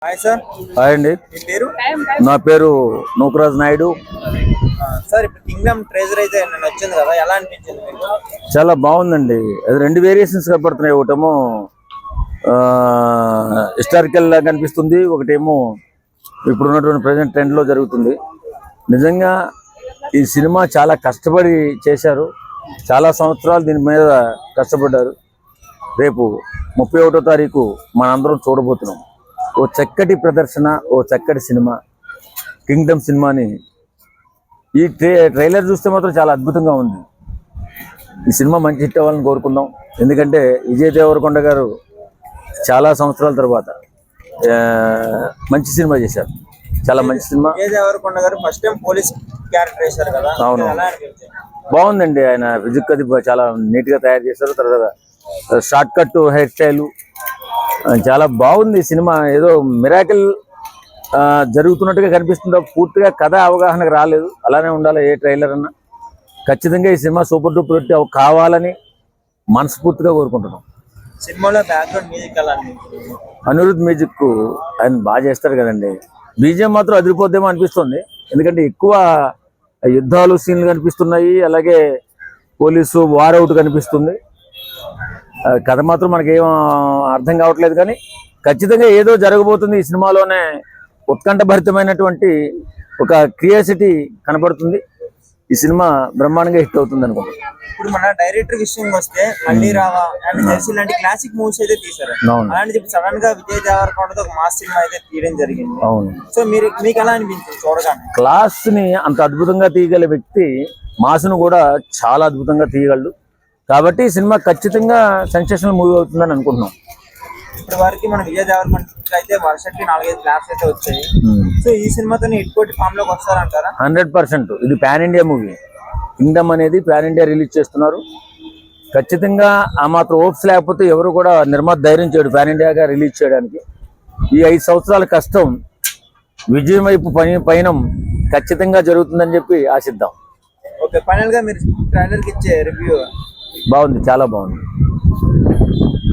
Hi sir. Hi అండి, మీ పేరు? నా పేరు నూకరాజ్ నాయుడు. సార్ ఇప్పుడు కింగ్డమ్ ట్రెజర్ అయితే నేను వచ్చింది కదా, ఎలా అనిపించింది మీకు? చాలా బాగుందండి. అది రెండు వేరియేషన్స్ కనపడుతున్నాయి. ఒకటేమో హిస్టారికల్ లాగా కనిపిస్తుంది, ఒకటేమో ఇప్పుడున్నటువంటి ప్రజెంట్ ట్రెండ్లో జరుగుతుంది. నిజంగా ఈ సినిమా చాలా కష్టపడి చేశారు, చాలా సంవత్సరాలు దీని మీద కష్టపడ్డారు. రేపు 31వ తారీఖు మనందరం చూడబోతున్నాం. ఓ చక్కటి ప్రదర్శన, ఓ చక్కటి సినిమా కింగ్డమ్ సినిమాని. ఈ ట్రైలర్ చూస్తే మాత్రం చాలా అద్భుతంగా ఉంది. ఈ సినిమా మంచి హిట్ అవ్వాలని కోరుకుందాం. ఎందుకంటే విజయ్ దేవరకొండ గారు చాలా సంవత్సరాల తర్వాత మంచి సినిమా చేశారు, చాలా మంచి సినిమా. విజయ్ దేవరకొండ గారు ఫస్ట్ టైం పోలీస్ క్యారెక్టర్ చేశారు కదా, అవును, ఎలా అనిపించింది? బాగుందండి. ఆయన ఫిజిక్ అది చాలా నీట్గా తయారు చేశారు. తర్వాత షార్ట్ కట్ హెయిర్ స్టైలు చాలా బాగుంది. సినిమా ఏదో మిరాకిల్ జరుగుతున్నట్టుగా కనిపిస్తుందో, పూర్తిగా కథ అవగాహనకు రాలేదు. అలానే ఉండాలి ఏ ట్రైలర్ అన్నా. ఖచ్చితంగా ఈ సినిమా సూపర్ డూపర్ హిట్ కావాలని మనస్ఫూర్తిగా కోరుకుంటున్నాం. సినిమాలో బ్యాక్గ్రౌండ్ మ్యూజిక్ ఎలా అనిపించింది? అనిరుద్ మ్యూజిక్ ఆయన బాగా చేస్తారు కదండి. బీజిఎం మాత్రం అదిరిపోద్దేమో అనిపిస్తుంది. ఎందుకంటే ఎక్కువ యుద్ధాలు సీన్లు కనిపిస్తున్నాయి, అలాగే పోలీసు వార్ అవుట్ కనిపిస్తుంది. కథ మాత్రం మనకేం అర్థం కావట్లేదు, కానీ ఖచ్చితంగా ఏదో జరగబోతుంది ఈ సినిమాలోనే. ఉత్కంఠభరితమైనటువంటి ఒక క్రియాసిటీ కనపడుతుంది. ఈ సినిమా బ్రహ్మాండంగా హిట్ అవుతుంది అనుకుంటున్నాను. ఇప్పుడు మన డైరెక్టర్ విషయం వస్తే మళ్ళీ రావా అండ్ జెర్సీ లాంటి క్లాసిక్ మూవీస్ అయితే తీశారు. అలాంటి సడన్ గా విజయ్ దేవరకొండతో ఒక మాస్ సినిమా అయితే తీయడం జరిగింది. అవును. సో మీకు ఎలా అనిపించింది చూడగానే? క్లాస్ ని అంత అద్భుతంగా తీయగల వ్యక్తి మాస్ను కూడా చాలా అద్భుతంగా తీయగలడు. కాబట్టి ఈ సినిమా ఖచ్చితంగా సెన్సేషనల్ మూవీ అవుతుందని అనుకుంటున్నాం. ఇప్పటి వరకు మన విజయ్ దేవరకొండ అయితే వర్షకి 4-5 క్లాప్స్ అయితే వచ్చాయి. సో ఈ సినిమాతో హిట్ ఫామ్ లోకి వస్తారంటారా? 100%. ఇది పాన్ ఇండియా మూవీ. కింగ్డమ్ అనేది పాన్ ఇండియా రిలీజ్ చేస్తున్నారు. ఖచ్చితంగా ఆ మాత్రం హోప్స్ లేకపోతే ఎవరు కూడా నిర్మాత ధైర్యం చేయడు పాన్ ఇండియాగా రిలీజ్ చేయడానికి. ఈ 5 సంవత్సరాల కష్టం విజయం వైపు పయనం ఖచ్చితంగా జరుగుతుందని చెప్పి ఆశిద్దాం. ఓకే, ఫైనల్ గా మీరు ట్రైలర్ కి ఇచ్చే రివ్యూ? బాగుంది, చాలా బాగుంది.